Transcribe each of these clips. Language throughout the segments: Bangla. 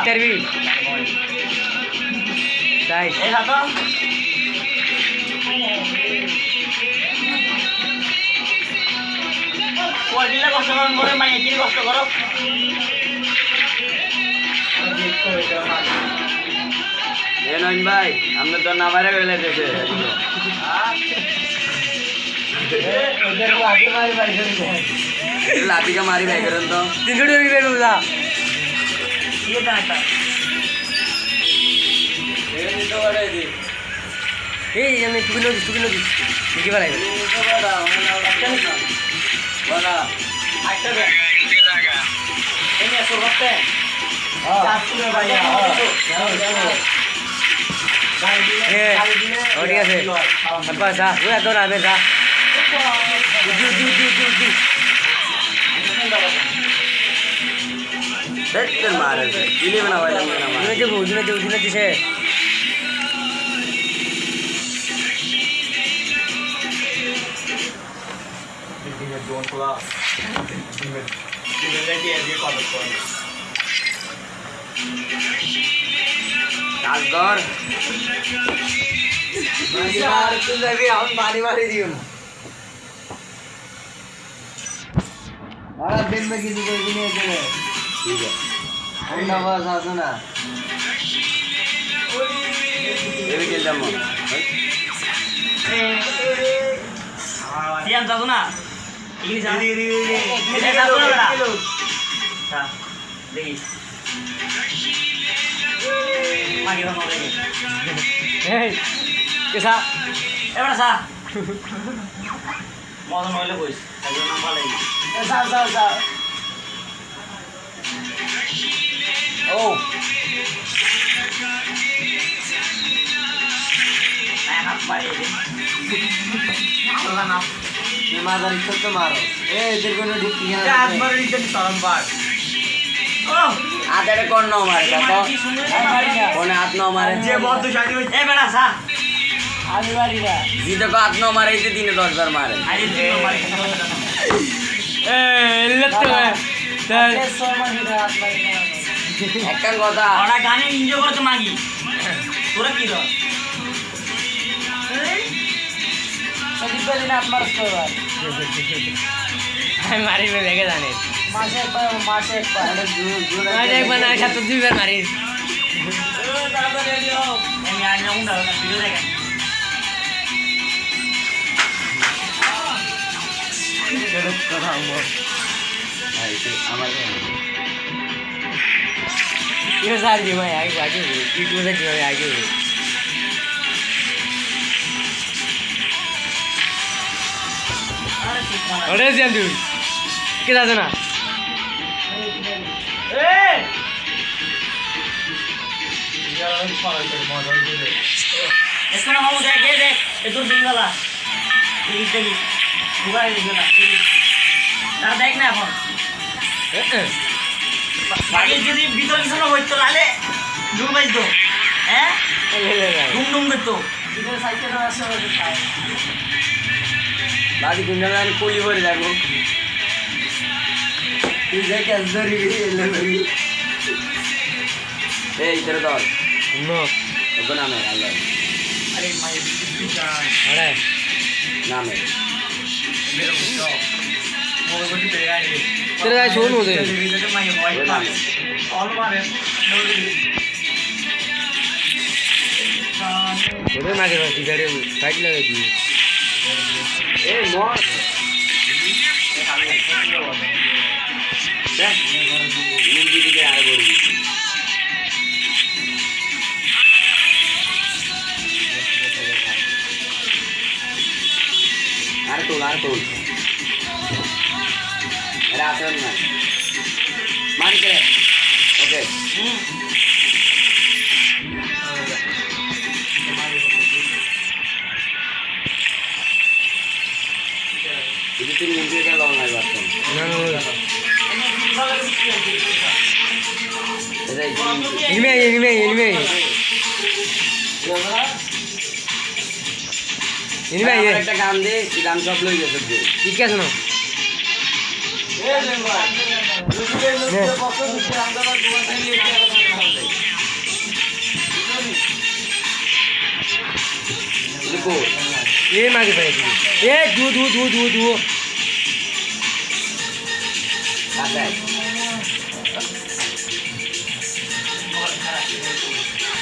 পারবি তাই এই হাতো কোয়ালিটিটা কষ্ট করুন করে মাইয়া কি কষ্ট করো নইন ভাই আমরা তো না বাইরে গেলে দেশে লাঠিকে মারি ভাই করেন তো 300 টাকা বের বুঝা ये डाटा এই আমি টুকি নদী কি বলাই একটা দে এই নিয়ে শুরু করতে চাচুরে ভাই ঠিক আছে আপা যা তুই এত না বে যা মারে দিলে না ভাই উদিনে দিছে কাজগর আমি বাড়ি দিও না আর দিন में किसी को भी नहीं देंगे ঠিক আছে ठंडा बस आसो ना এবে খেলতাম সিয়াম যাবো না ইংলিশ যাবো না বেটা দেখি মাগি হনো দেখি এই কেসা এবার সা মদন হইলে কইস তাই নাম ভালো যা ও হাত পারে না মাদার ইচ্ছা তো মারো এদের কোনো ঢুকি না হাত মারে দিতে সরম বার ও আদারে কোন ন মারে তো কোন হাত ন মারে যে বদ্ধ শাড়ি হইছে এ বেটা সা আমি বাড়ি না জিতে কো হাত ন মারে এই দিনে 10 বার মারে আরে তুই মারি এ লত্তে তাই একটা কথা ওরা গানে এনজয় করতে মাগি তোরা কি দর আমি মারিবে ভেগে জানে মাসে একবার একবার না সাত 2 বার মারি তাড়াতাড়ি রেডি হও আমি আর না উন্ডা ভিডিও দেখেন আমার ये सारी जी मैं आगे यूट्यूब से जो आगे আরে ঠিক না अरे जान तू के दादा ना এই এখানে হাও দেখ এ তোর দিনওয়ালা দেখি দুবাই দেখি না তারা দেখ না এখন বাড়ি যদি ভিতর কিছু না হইতো তাহলে ঢুক পাইতো হ্যাঁ ডুম করতো বাড়ি গুন্ডা আমি কলি ভরে যাবো তুই যে ক্যাশ ধরি এই তোর দল नो ওকে নামে আল্লাহ আরে মাই अरे নামে মেরে বুঝছো মোবাইল করতে পেরে গাড়ি तेरे गाय छोड़ मुझे মাই ভয় পাবে অল মারে छोड़े ना के बस इधर साइड लगा दी এই মর দেখ মুরগি দিকে আর বড়ি আর তোল এরা আসেন না মারিকে ওকে ఇది తిని ఇంటికి ఉన్నాయి వర్షం ना ना ఇదే इनमें একটা গান দে গান সব লই গেছে ठीक है सुनो ये मागे पाहिजे ए धू धू धू धू धू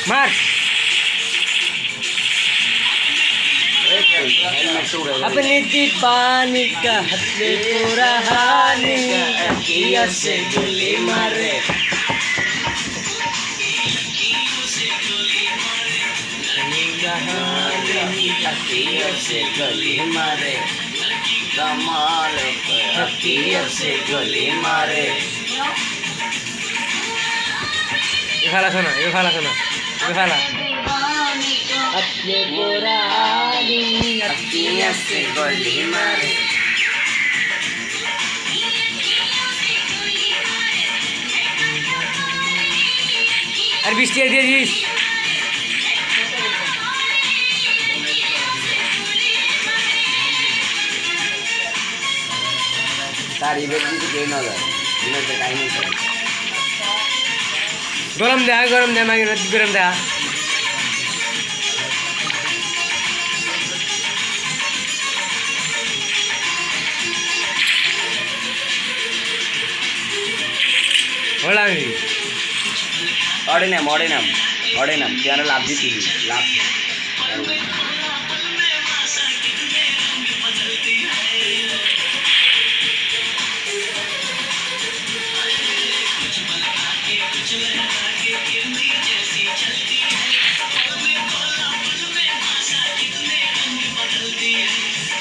मार अपने दीवानी का हत्या पूरा हानि किया से गोली मारे हकीर से गली मारे कमाल हकीर से गली मारे खाला खाना ये खाला खाना ये खाला अपने पूरा हानि हकीर से गली मारे আর বৃষ্টি দিয়ে দিস তার ইভেন্ট কিন্তু কেউ না যায় ইভেন্টের কাহিনী করে গরম দে মাগে গরম দে অর্ডেনাম তুই আর লাভ দিতিলি লাভ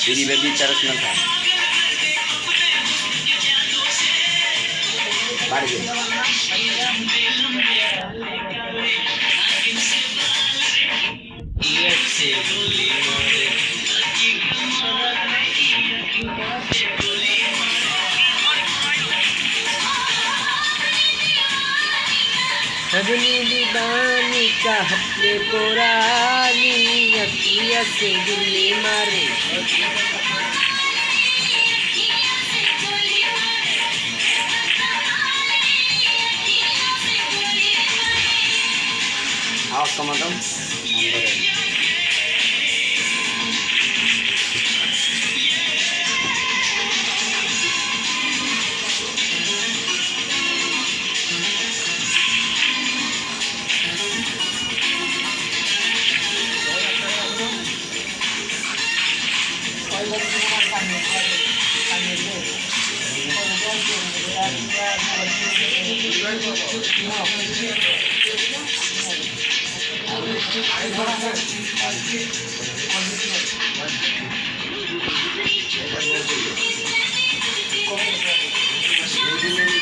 तेरी बेबी तरस न था बढ़ गई अपनी दीवानी का हत्या पुरानी अखिया से गोली मारे आवाज कमा दो Thank you.